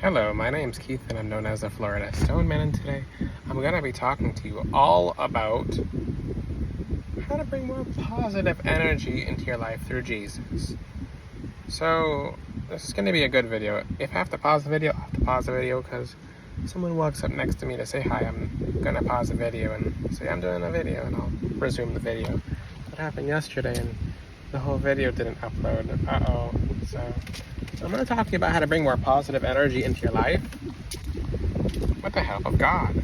Hello, my name's Keith and I'm known as the Florida Stone Man, and today I'm going to be talking to you all about how to bring more positive energy into your life through Jesus. So, this is going to be a good video. If I have to pause the video, I'll have to pause the video because someone walks up next to me to say hi. I'm going to pause the video and say I'm doing a video, and I'll resume the video. That happened yesterday and the whole video didn't upload. So I'm going to talk to you about how to bring more positive energy into your life with the help of God.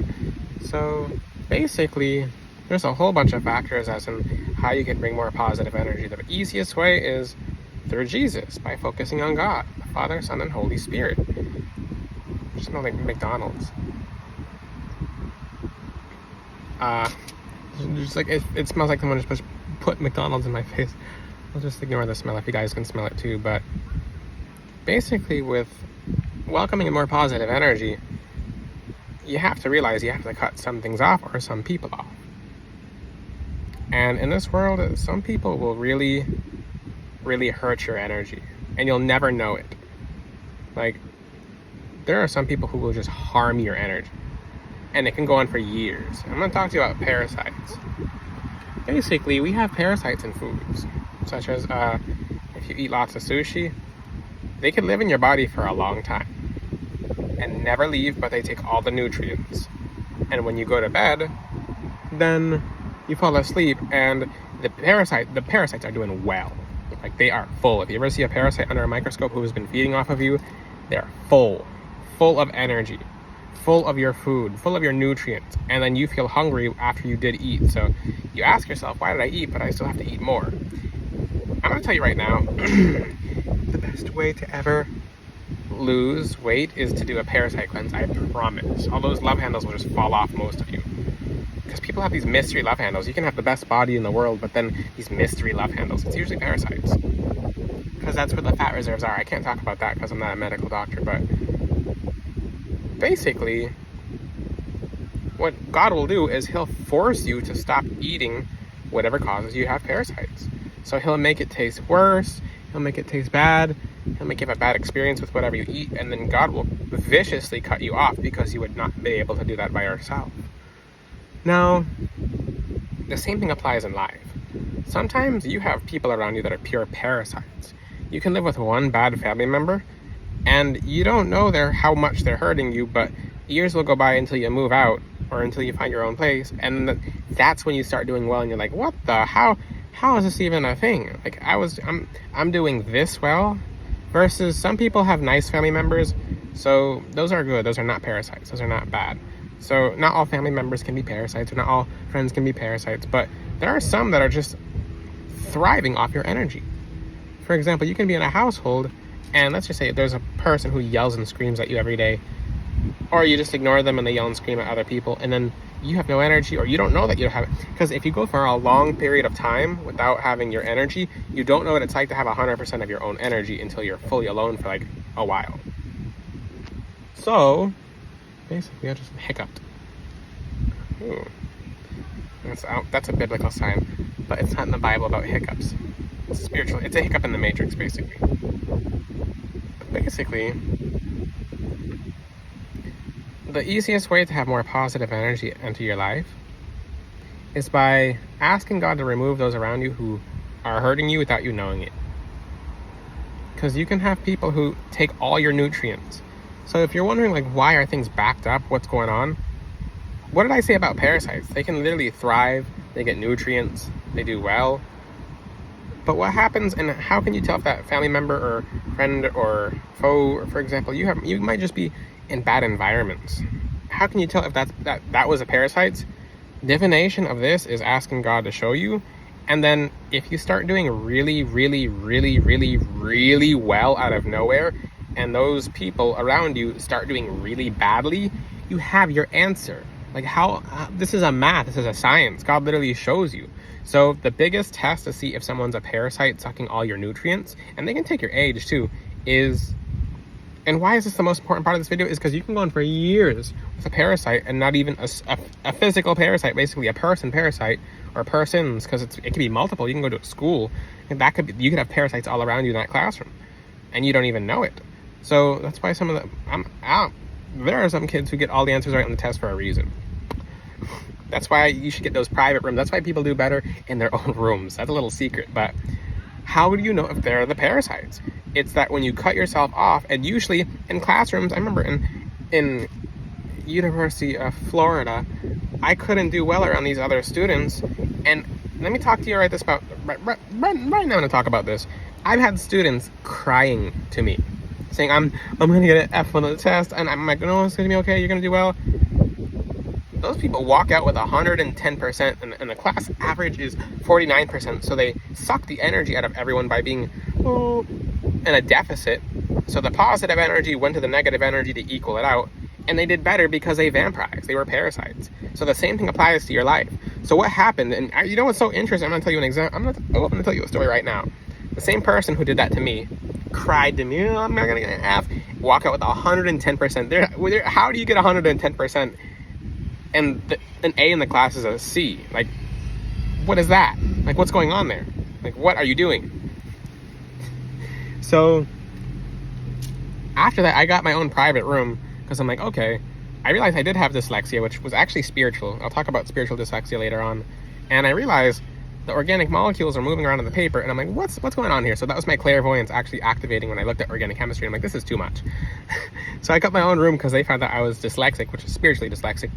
So basically, there's a whole bunch of factors as in how you can bring more positive energy. The easiest way is through Jesus, by focusing on God, the Father, Son, and Holy Spirit. It smells like McDonald's. Just like it smells like someone just put McDonald's in my face. I'll just ignore the smell if you guys can smell it too. But basically, with welcoming a more positive energy, you have to realize you have to cut some things off or some people off. And in this world, some people will really, really hurt your energy, and you'll never know it. Like, there are some people who will just harm your energy, and it can go on for years. I'm going to talk to you about parasites. Basically, we have parasites in foods, such as if you eat lots of sushi, they can live in your body for a long time and never leave, but they take all the nutrients. And when you go to bed, then you fall asleep and the parasites are doing well. Like, they are full. If you ever see a parasite under a microscope who has been feeding off of you, they're full of energy, full of your food, full of your nutrients, and then you feel hungry after you did eat. So you ask yourself, why did I eat, but I still have to eat more? I'm going to tell you right now, the best way to ever lose weight is to do a parasite cleanse, I promise. All those love handles will just fall off, most of you. Because people have these mystery love handles. You can have the best body in the world, but then these mystery love handles, it's usually parasites. Because that's where the fat reserves are. I can't talk about that because I'm not a medical doctor, but basically, what God will do is he'll force you to stop eating whatever causes you to have parasites. So he'll make it taste worse, he'll make it taste bad, he'll make you have a bad experience with whatever you eat, and then God will viciously cut you off because you would not be able to do that by yourself. Now, the same thing applies in life. Sometimes you have people around you that are pure parasites. You can live with one bad family member, and you don't know how much they're hurting you, but years will go by until you move out, or until you find your own place, and that's when you start doing well, and you're like, what the, how is this even a thing? Like, I'm doing this well, versus some people have nice family members, so those are good, those are not parasites, those are not bad. So not all family members can be parasites, or not all friends can be parasites, but there are some that are just thriving off your energy. For example, you can be in a household, and let's just say there's a person who yells and screams at you every day, or you just ignore them and they yell and scream at other people, and then you have no energy, or you don't know that you don't have it. Because if you go for a long period of time without having your energy, you don't know what it's like to have 100% of your own energy until you're fully alone for like a while. So basically, I just hiccuped. Ooh. That's a biblical sign, but it's not in the Bible about hiccups. It's spiritual. It's a hiccup in the matrix, basically. But basically, the easiest way to have more positive energy into your life is by asking God to remove those around you who are hurting you without you knowing it. Because you can have people who take all your nutrients. So if you're wondering, like, why are things backed up? What's going on? What did I say about parasites? They can literally thrive. They get nutrients. They do well. But what happens, and how can you tell if that family member or friend or foe, for example, you might just be in bad environments. How can you tell if that was a parasite? Divination of this is asking God to show you. And then if you start doing really, really, really, really, really well out of nowhere, and those people around you start doing really badly, you have your answer. Like, this is a math, this is a science. God literally shows you. So the biggest test to see if someone's a parasite sucking all your nutrients, and they can take your age too, and why is this the most important part of this video, is because you can go on for years with a parasite and not even a physical parasite, basically a person parasite, or persons, because it could be multiple. You can go to a school, and you could have parasites all around you in that classroom, and you don't even know it. So that's why there are some kids who get all the answers right on the test for a reason. That's why you should get those private rooms. That's why people do better in their own rooms. That's a little secret, but how do you know if they're the parasites? It's that when you cut yourself off, and usually in classrooms, I remember in University of Florida, I couldn't do well around these other students. And let me talk to you right now. I'm going to talk about this. I've had students crying to me, saying, I'm going to get an F on the test, and I'm like, no, it's going to be okay, you're going to do well. Those people walk out with 110%, and the class average is 49%, so they suck the energy out of everyone by being in a deficit. So the positive energy went to the negative energy to equal it out, and they did better because they vampirized. They were parasites. So the same thing applies to your life. So what happened, and you know what's so interesting? I'm going to tell you an example. I'm going to tell you a story right now. The same person who did that to me cried to me, I'm not going to get an F, walk out with 110%. How do you get 110%? And an A in the class is a C. Like, what is that? Like, what's going on there? Like, what are you doing? So, after that, I got my own private room, because I'm like, okay, I realized I did have dyslexia, which was actually spiritual. I'll talk about spiritual dyslexia later on. And I realized the organic molecules are moving around in the paper, and I'm like, what's going on here? So that was my clairvoyance actually activating when I looked at organic chemistry. I'm like, this is too much. So I got my own room because they found out I was dyslexic, which is spiritually dyslexic.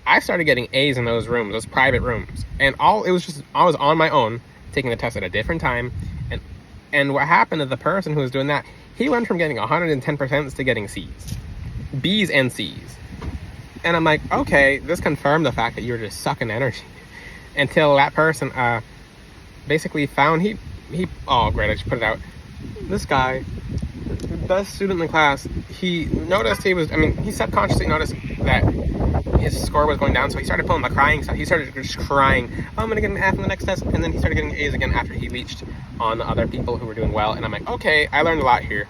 I started getting A's in those rooms, those private rooms. And I was on my own, taking the test at a different time. And what happened to the person who was doing that, he went from getting 110% to getting C's. B's and C's. And I'm like, okay, this confirmed the fact that you were just sucking energy. Until that person basically found, oh great, I just put it out. This guy, the best student in the class, he noticed he subconsciously noticed that his score was going down, so he started pulling the crying stuff. He started just crying, oh, I'm gonna get an F in the next test, and then he started getting A's again after he leached on the other people who were doing well. And I'm like, okay, I learned a lot here.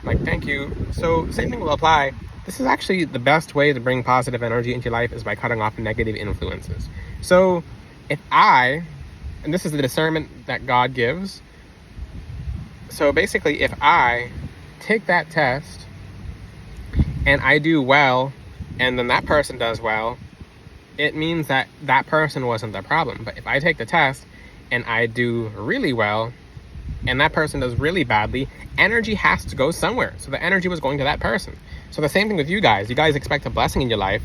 I'm like, thank you. So same thing will apply. This is actually the best way to bring positive energy into your life is by cutting off negative influences. So and this is the discernment that God gives. So basically, if I take that test and I do well, and then that person does well, it means that that person wasn't the problem. But if I take the test and I do really well, and that person does really badly, energy has to go somewhere. So the energy was going to that person. So the same thing with you guys. You guys expect a blessing in your life.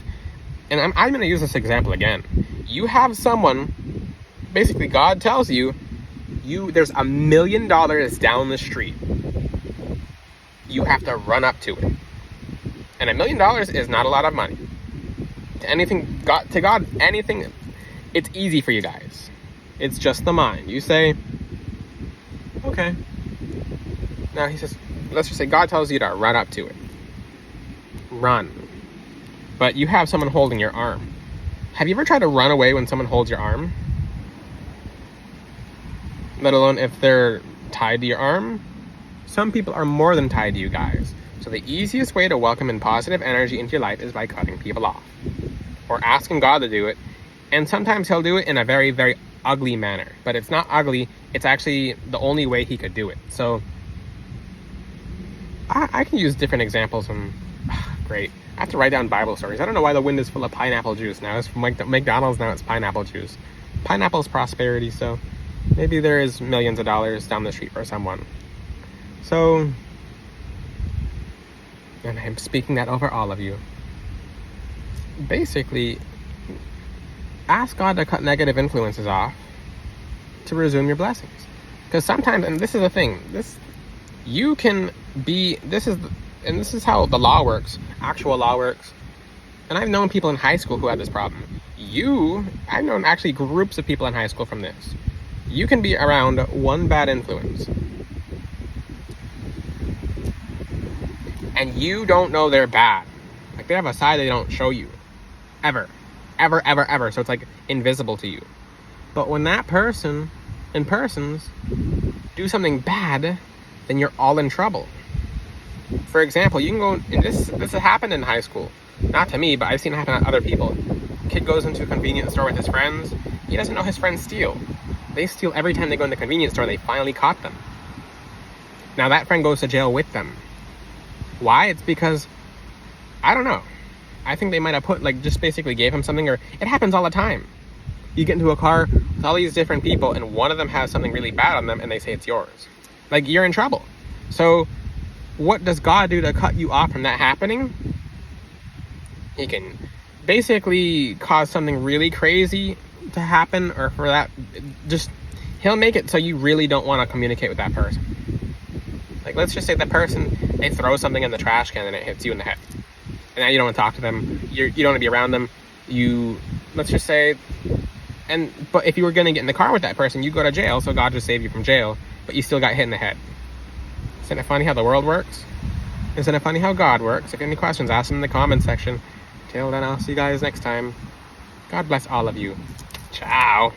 And I'm going to use this example again. You have someone, basically God tells you, there's $1 million down the street. You have to run up to it. And $1 million is not a lot of money. To God, anything, it's easy for you guys. It's just the mind. You say, okay. Now he says, let's just say God tells you to run up to it. Run. But you have someone holding your arm. Have you ever tried to run away when someone holds your arm? Let alone if they're tied to your arm? Some people are more than tied to you guys. So the easiest way to welcome in positive energy into your life is by cutting people off. Or asking God to do it. And sometimes he'll do it in a very, very ugly manner. But it's not ugly. It's actually the only way he could do it. So I can use different examples from... Great. I have to write down Bible stories. I don't know why the wind is full of pineapple juice now. It's from McDonald's, now it's pineapple juice. Pineapple's prosperity, so maybe there is millions of dollars down the street for someone. So, and I'm speaking that over all of you. Basically, ask God to cut negative influences off to resume your blessings. Because sometimes, and this is the thing, this is how the law works, actual law works. And I've known people in high school who had this problem. I've known actually groups of people in high school from this. You can be around one bad influence. And you don't know they're bad. Like, they have a side they don't show you. Ever. Ever, ever, ever. So it's like invisible to you. But when that person and persons do something bad, then you're all in trouble. For example, you can go, and this has happened in high school. Not to me, but I've seen it happen to other people. Kid goes into a convenience store with his friends. He doesn't know his friends steal. They steal every time they go in the convenience store. They finally caught them. Now that friend goes to jail with them. Why? It's because, I don't know. I think they might have put, like, just basically gave him something, or it happens all the time. You get into a car with all these different people, and one of them has something really bad on them, and they say it's yours. Like, you're in trouble. So, what does God do to cut you off from that happening? He can basically cause something really crazy to happen, or for that, just, he'll make it so you really don't want to communicate with that person. Like, let's just say that person, they throw something in the trash can and it hits you in the head. And now you don't want to talk to them. You don't want to be around them. Let's just say, but if you were going to get in the car with that person, you go to jail, so God just saved you from jail, but you still got hit in the head. Isn't it funny how the world works? Isn't it funny how God works? If you have any questions, ask them in the comments section. Till then, I'll see you guys next time. God bless all of you. Ciao.